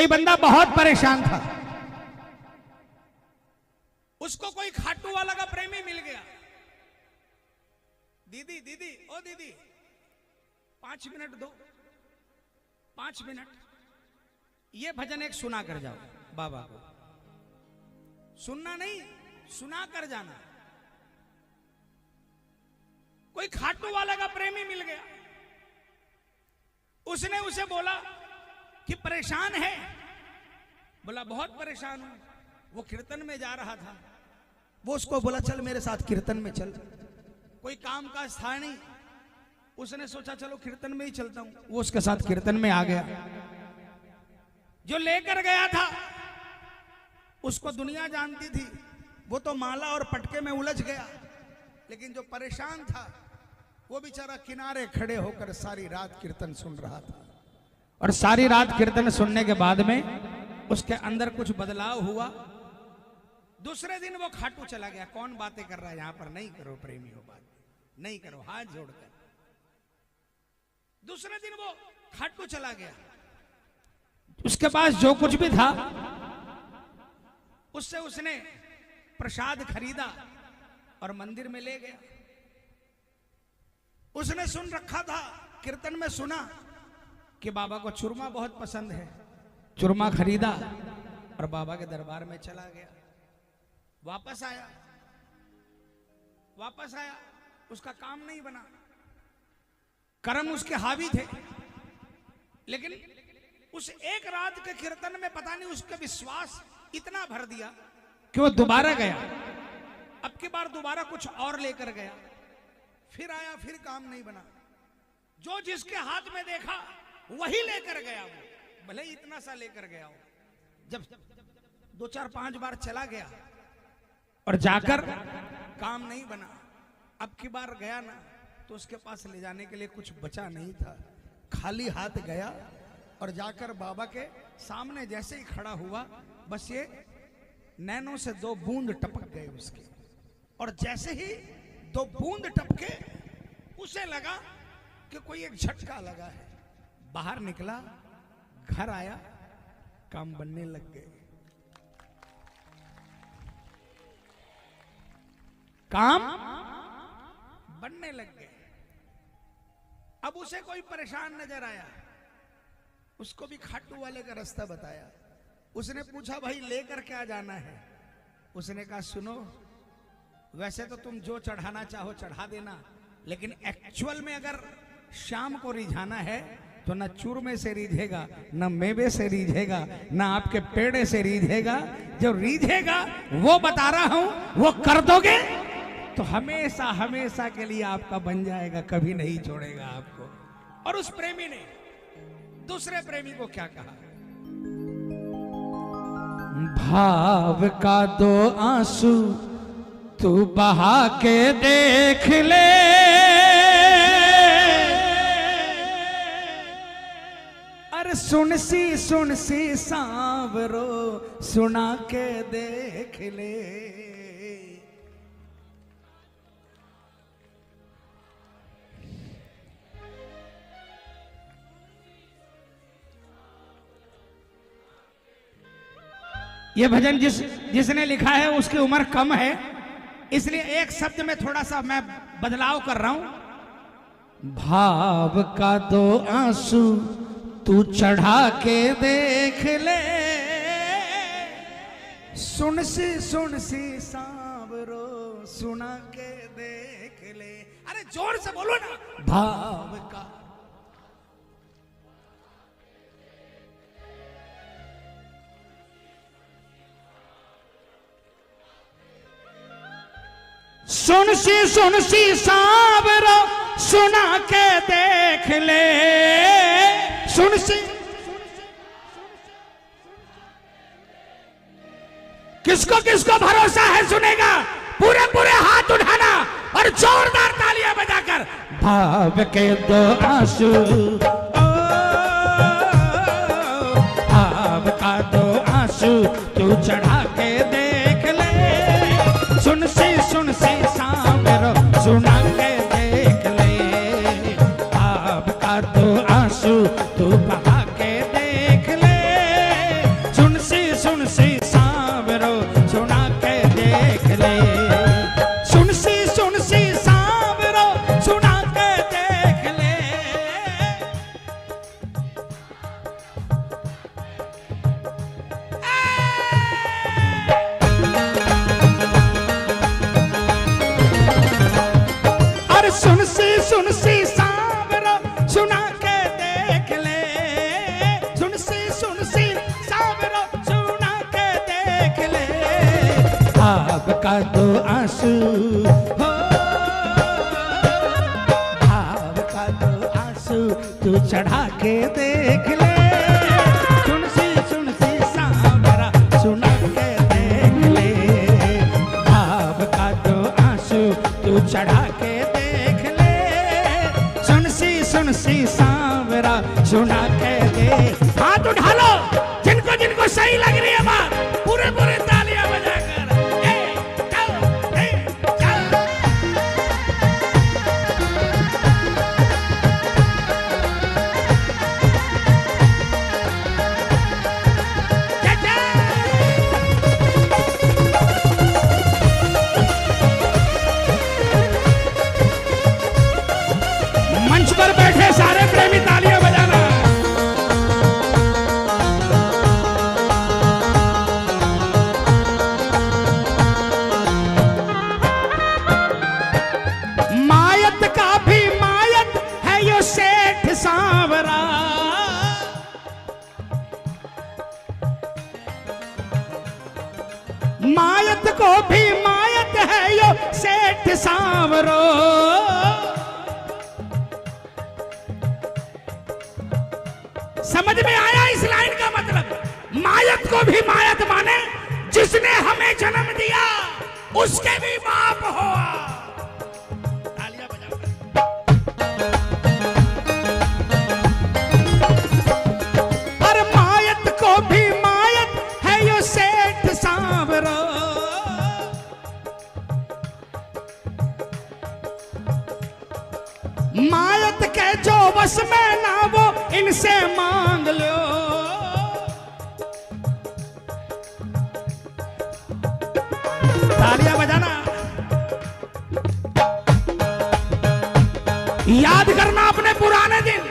कोई बंदा बहुत परेशान था, उसको कोई खाटू वाला का प्रेमी मिल गया। दीदी दीदी ओ दीदी 5 मिनट दो, 5 मिनट ये भजन एक सुना कर जाओ बाबा को। सुनना नहीं, सुना कर जाना। कोई खाटू वाला का प्रेमी मिल गया, उसने उसे बोला कि परेशान है। बोला बहुत परेशान हूं। वो कीर्तन में जा रहा था, वो उसको बोला चल मेरे साथ कीर्तन में चल। कोई काम का था नहीं, उसने सोचा चलो कीर्तन में ही चलता हूं। वो उसके साथ कीर्तन में आ गया। जो लेकर गया था उसको दुनिया जानती थी, वो तो माला और पटके में उलझ गया। लेकिन जो परेशान था वो बेचारा किनारे खड़े होकर सारी रात कीर्तन सुन रहा था। और सारी रात कीर्तन सुनने के बाद में उसके अंदर कुछ बदलाव हुआ। दूसरे दिन वो खाटू चला गया। कौन बातें कर रहा है यहां पर? नहीं करो प्रेमी हो बात, नहीं करो, हाथ जोड़कर। दूसरे दिन वो खाटू चला गया। उसके पास जो कुछ भी था उससे उसने प्रसाद खरीदा और मंदिर में ले गया। उसने सुन रखा था, कीर्तन में सुना कि बाबा को चूरमा बहुत पसंद है। चूरमा खरीदा और बाबा के दरबार में चला गया। वापस आया, उसका काम नहीं बना। कर्म उसके हावी थे। लेकिन उस एक रात के कीर्तन में पता नहीं उसका विश्वास इतना भर दिया कि वो दोबारा गया। अब की बार दोबारा कुछ और लेकर गया। फिर आया, फिर काम नहीं बना। जो जिसके हाथ में देखा वही लेकर गया। वो भले ही इतना सा लेकर गया हो। जब 2 4 5 बार चला गया और जाकर काम नहीं बना, अब की बार गया ना तो उसके पास ले जाने के लिए कुछ बचा नहीं था। खाली हाथ गया और जाकर बाबा के सामने जैसे ही खड़ा हुआ, बस ये नैनों से 2 बूंद टपक गए उसके। और जैसे ही 2 बूंद टपके उसे लगा कि कोई एक झटका लगा है। बाहर निकला, घर आया, काम बनने लग गए। काम बनने लग गए। अब उसे कोई परेशान नजर आया, उसको भी खाटू वाले का रास्ता बताया। उसने पूछा भाई लेकर क्या जाना है? उसने कहा सुनो, वैसे तो तुम जो चढ़ाना चाहो चढ़ा देना, लेकिन एक्चुअल में अगर शाम को रिझाना है तो न चूरमे से रीझेगा, न मेवे से रीझेगा, न आपके पेड़े से रीझेगा। जो रीझेगा वो बता रहा हूं, वो कर दोगे तो हमेशा हमेशा के लिए आपका बन जाएगा, कभी नहीं छोड़ेगा आपको। और उस प्रेमी ने दूसरे प्रेमी को क्या कहा? भाव का 2 आंसू तू बहा के देख ले, अरे सुन सी सांवरो सुना के देख ले। ये भजन जिसने लिखा है उसकी उम्र कम है, इसलिए एक शब्द में थोड़ा सा मैं बदलाव कर रहा हूं। भाव का 2 आंसू तू चढ़ा के देख ले, सुन सी सांवरो सुना के देख ले। अरे जोर से बोलो ना। भाव का सुन सी सांवरो सुना के देख ले, सुन सी। किसको किसको भरोसा है सुनेगा? पूरे पूरे हाथ उठाना और जोरदार तालियां बजाकर। भाव के 2 आंसू, भाव का 2 आंसू तू चढ़ा के देख ले, सुन सी सांवरो सुना के देख ले। भाव का 2 आंसू तू बहा के देख ले, भाव का दो आंसू हो, भाव का दो आंसू तू चढ़ा के देख ले, सुन सी सांवरा सुना के देख ले, भाव का दो आंसू तू चढ़ा के देख ले, सुन सी सांवरा सुना के दे। हाथ उठा लो जिनको जिनको सही लग रही है बात, पूरे पूरे तालियां बजाकर मंच पर बैठे सारे प्रेमी तालियां बजाना। मायत का भी मायत है यो सेठ सांवरा, मायत को भी मायत है यो सेठ सांवरो, समझ में आया इस लाइन का मतलब? मायत को भी मायत माने जिसने हमें जन्म दिया उसके भी बाप हुआ। तालियां बजाओ। और मायत को भी मायत है यो सेठ सांवरो, मायत के जो बस में ना वो इनसे मांग लो, तालियां बजाना। याद करना अपने पुराने दिन,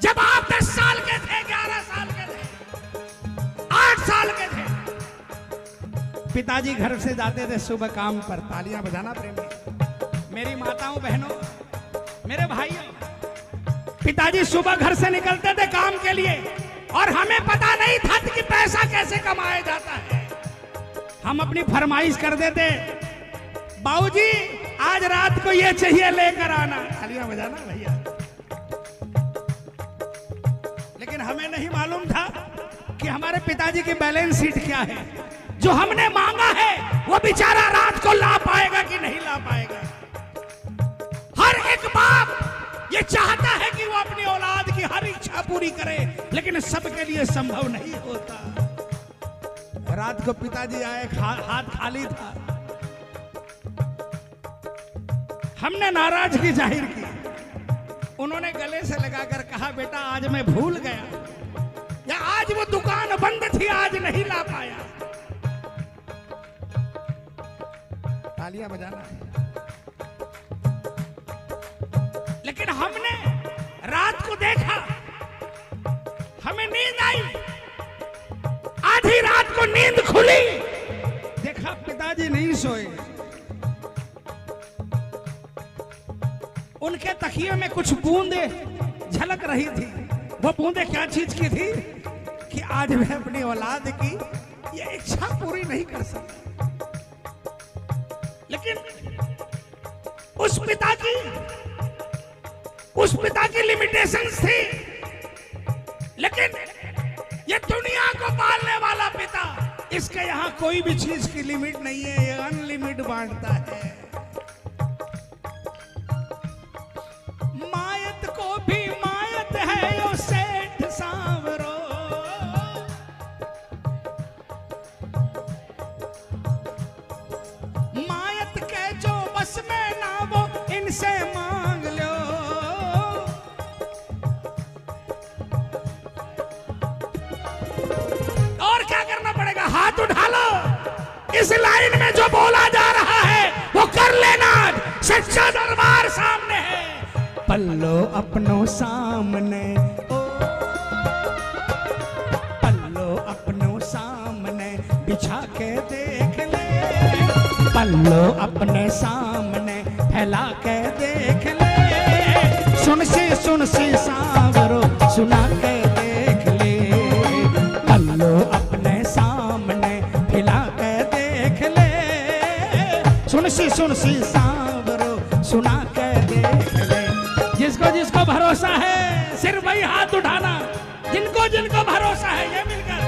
जब आप 10 साल के थे, 11 साल के थे, 8 साल के थे, पिताजी घर से जाते थे सुबह काम पर। तालियां बजाना प्रेमी, मेरी माताओं बहनों मेरे भाइयों, पिताजी सुबह घर से निकलते थे काम के लिए और हमें पता नहीं था कि पैसा कैसे कमाया जाता है। हम अपनी फरमाइश कर देते, बाबूजी आज रात को ये चाहिए लेकर आना। तालियां बजाना भैया। लेकिन हमें नहीं मालूम था कि हमारे पिताजी की बैलेंस शीट क्या है। जो हमने मांगा है वो बेचारा रात को ला पाएगा कि नहीं ला पाएगा। हर एक बाप ये चाहता है कि वो अपनी औलाद की हर इच्छा पूरी करे, लेकिन सबके लिए संभव नहीं होता। रात को पिताजी आए, हाथ खाली था। हमने नाराजगी जाहिर की। उन्होंने गले से लगाकर कहा, बेटा आज मैं भूल गया, या आज वो दुकान बंद थी, आज नहीं ला पाया। तालियां बजाना। लेकिन हमने रात को देखा, हमें नींद आई, आधी रात को नींद खुली, देखा पिताजी नहीं सोए। उनके तकिए में कुछ बूंदे झलक रही थी। वो बूंदे क्या चीज की थी कि आज मैं अपनी औलाद की ये इच्छा पूरी नहीं कर सकता। लेकिन उस पिता की लिमिटेशंस थी। लेकिन ये दुनिया को पालने वाला पिता, इसके यहाँ कोई भी चीज की लिमिट नहीं है, ये अनलिमिट बांटता है। मायत को भी मायत है यो सेठ सांवरो, मायत के जो बस में ना वो इनसे मांग लो। और क्या करना पड़ेगा? हाथ उठा लो। इस लाइन में जो बोला जा रहा है वो कर लेना। सच्चा दरबार सामने है। पल्लो अपनों सामने, ओ पल्लो अपनों सामने बिछा के देख ले, पल्लो अपने सामने फैला के देख ले। सुन सी सांवरो सुना के देख ले, पल्लो अपने सामने फैला के देख सुनसी सांवरो सुना के देख ले। जिसको जिसको भरोसा है सिर्फ वही हाथ उठाना, जिनको जिनको भरोसा है ये मिलकर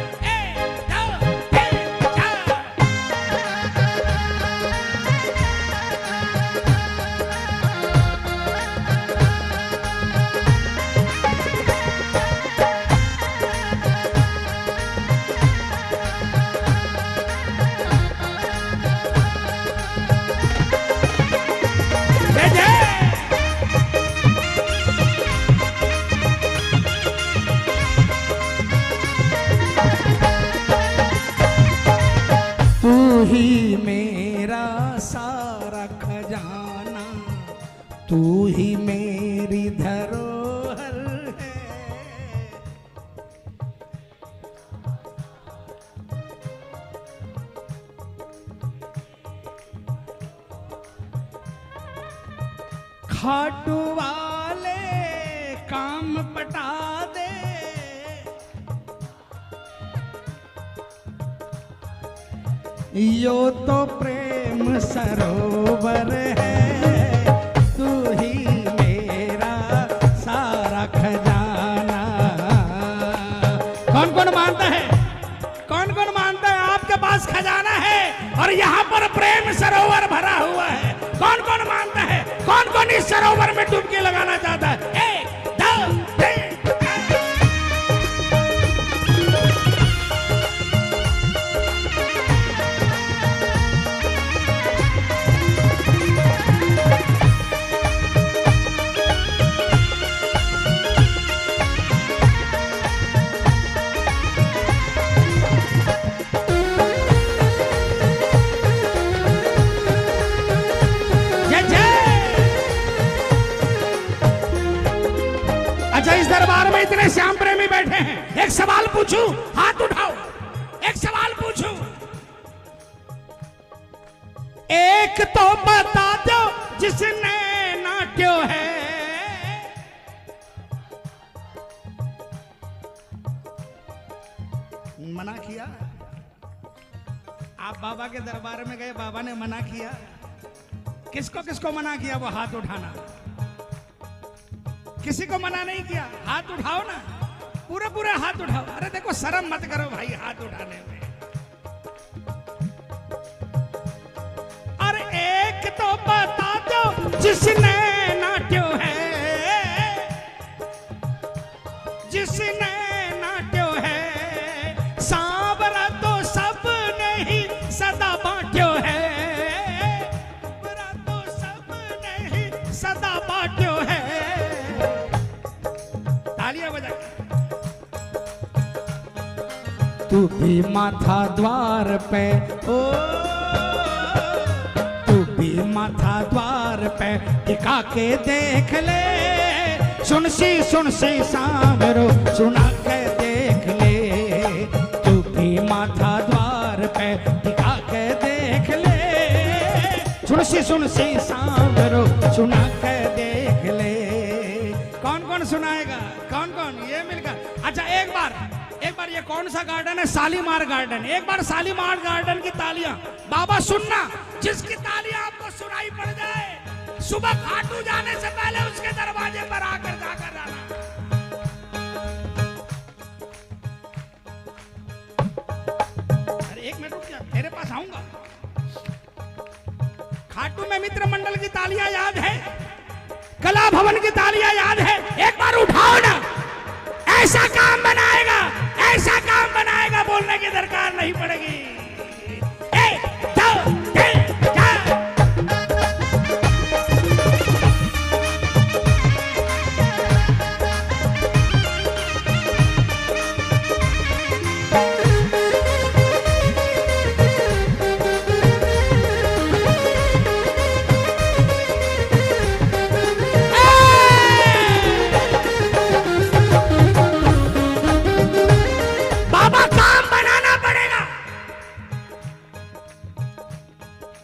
ही मेरा सारा खजाना, तू ही मेरी धरोहर है। खाटू वाले काम पटा दे, यो तो प्रेम सरोवर है, तू ही मेरा सारा खजाना। कौन कौन मानता है, कौन कौन मानता है आपके पास खजाना है और यहाँ पर प्रेम सरोवर भरा हुआ है? कौन कौन मानता है? कौन कौन इस सरोवर में डुबकी लगाना चाहता है? 1 2 3 दरबार में इतने श्याम प्रेमी बैठे हैं, एक सवाल पूछूं, हाथ उठाओ, एक सवाल पूछूं, एक तो बता दो जिसने नाट्यो है। मना किया? आप बाबा के दरबार में गए, बाबा ने मना किया? किसको किसको मना किया वो हाथ उठाना? किसी को मना नहीं किया, हाथ उठाओ ना, पूरे पूरे हाथ उठाओ। अरे देखो शर्म मत करो भाई हाथ उठाने में। अरे एक तो बता दो जिसने नाट्यो है, जिसने नाट्यो है, सांवरा तो सब नहीं सदा बांट्यो है, सांवरा तो सब नहीं सदा बांट्यो है। तू भी माथा द्वार पे, ओ तू भी माथा द्वार पे टिका के देख ले, सुनसी सांवरो सुना के देख ले। तू भी माथा द्वार पे टिका के देख ले, सुनसी सांवरो सुना के देख ले। कौन कौन सुनाएगा? कौन कौन? ये मिलकर। अच्छा एक बार ये कौन सा गार्डन है? शालीमार गार्डन। एक बार शालीमार गार्डन की तालियां बाबा सुनना, जिसकी तालियां आपको सुनाई पड़ जाए सुबह खाटू जाने से पहले उसके दरवाजे पर आकर जाकर जाना। अरे 1 मिनट रुक जा, तेरे पास आऊंगा। खाटू में मित्र मंडल की तालियां याद है, कला भवन की तालियां याद है? एक बार उठाओ ना। ऐसा काम बनाएगा, ऐसा काम बनाएगा, बोलने की दरकार नहीं पड़ेगी। 1 2 3 4।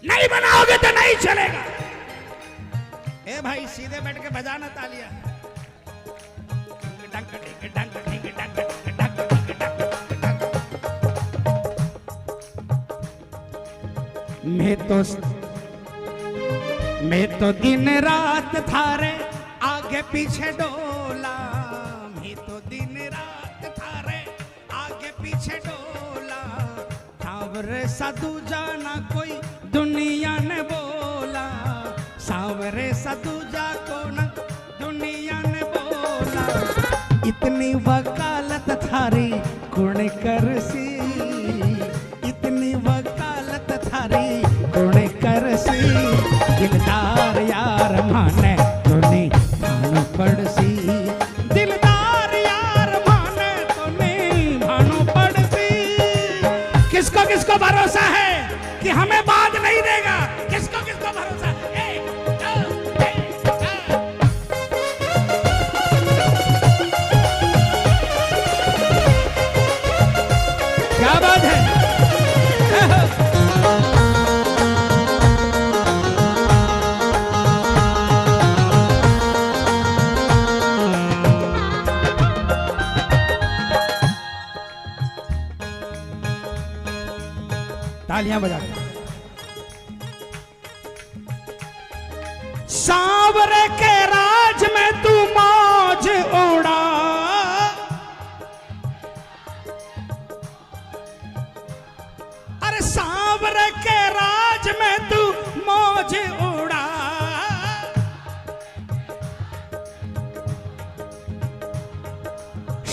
नहीं बनाओगे तो नहीं चलेगा। ए भाई सीधे बैठ के बजाना तालियां। मैं तो मैं तो दिन रात थारे आगे पीछे डोला, मैं तो दिन रात थारे आगे पीछे डोला, सांवरे सा दूजा ना कोई दुनिया ने बोला, सांवरे सा दूजा को ना दुनिया ने बोला, इतनी वकालत थारी कुण करसी, इतनी वकालत थारी कुण करसी, दिलदार यार माने तो नहीं भानु पड़सी, दिलदार यार माने तो नहीं भानु पड़सी। किसको किसको भरोसा है कि हमें बात नहीं देगा? किसको किसको भरोसा है? क्या बात है? तालियां बजा के। सांवरे के राज में तू मौज उड़ा, अरे सांवरे के राज में तू मौज उड़ा,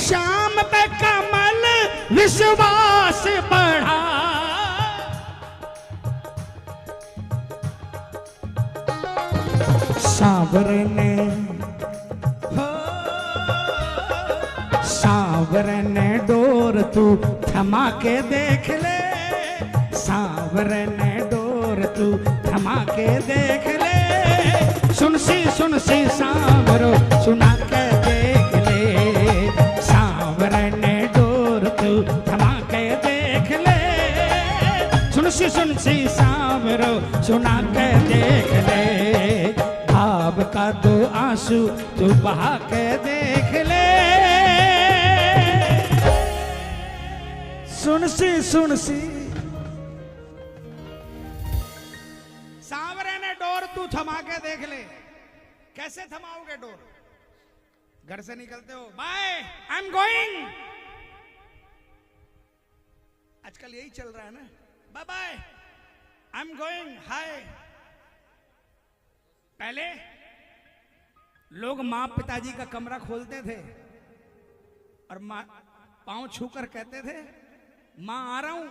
शाम पे कमल विश्वास बढ़ा, सांवरे ने हो, सांवरे ने डोर तू थमा के देख ले, सांवरे ने डोर तू थमा के देख ले, सुन सी सांवरो सुना के देख ले, सांवरे ने डोर तू थमा के देख ले, सुन सी सांवरो सुना के देख ले, भाव का दो आंसू तू बहा के देख ले, सुन सी सांवरे ने डोर तू थमा के देख ले। कैसे थमाओगे डोर? घर से निकलते हो, बाय आई एम गोइंग, आजकल यही चल रहा है ना, bye bye I am going, hi. पहले लोग मां पिताजी का कमरा खोलते थे और मां पांव छूकर कहते थे मां आ रहा हूं,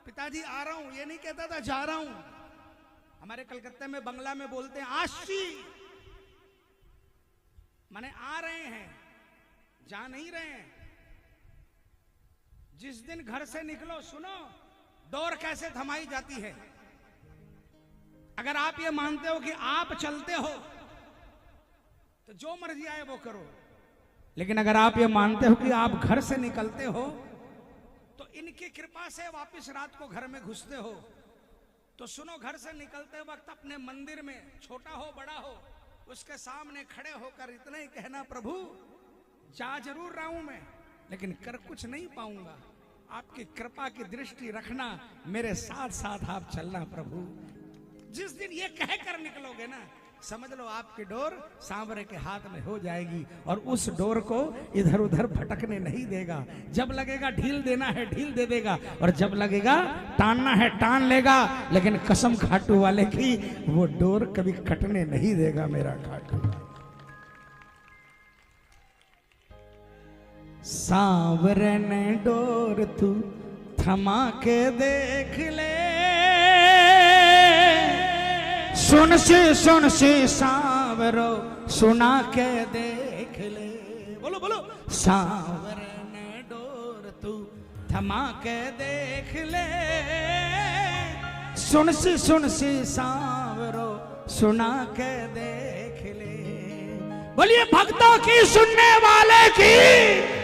पिताजी आ रहा हूं, ये नहीं कहता था जा रहा हूं। हमारे कलकत्ते में बंगला में बोलते हैं आशी, माने आ रहे हैं, जा नहीं रहे हैं। जिस दिन घर से निकलो, सुनो डोर कैसे थमाई जाती है। अगर आप ये मानते हो कि आप चलते हो तो जो मर्जी आए वो करो, लेकिन अगर आप ये मानते हो कि आप घर से निकलते हो तो इनकी कृपा से वापस रात को घर में घुसते हो, तो सुनो घर से निकलते वक्त अपने मंदिर में, छोटा हो बड़ा हो, उसके सामने खड़े होकर इतना ही कहना, प्रभु जा जरूर रहा हूं मैं, लेकिन कर कुछ नहीं पाऊंगा, आपकी कृपा की दृष्टि रखना, मेरे साथ साथ आप चलना प्रभु। जिस दिन ये कह कर निकलोगे ना, समझ लो आपकी डोर सांवरे के हाथ में हो जाएगी और उस डोर को इधर उधर भटकने नहीं देगा। जब लगेगा ढील देना है ढील दे देगा, और जब लगेगा टानना है टान लेगा, लेकिन कसम खाटू वाले की, वो डोर कभी कटने नहीं देगा मेरा खाटू। सांवरे ने डोर तू थमा के देख ले, सुन सी सांवरो सुना के देख ले, बोलो बोलो, सांवरे ने डोर तू थमा के देख ले, सुन सी सांवरो सुना के देख ले। बोलिए भक्तों की, सुनने वाले की।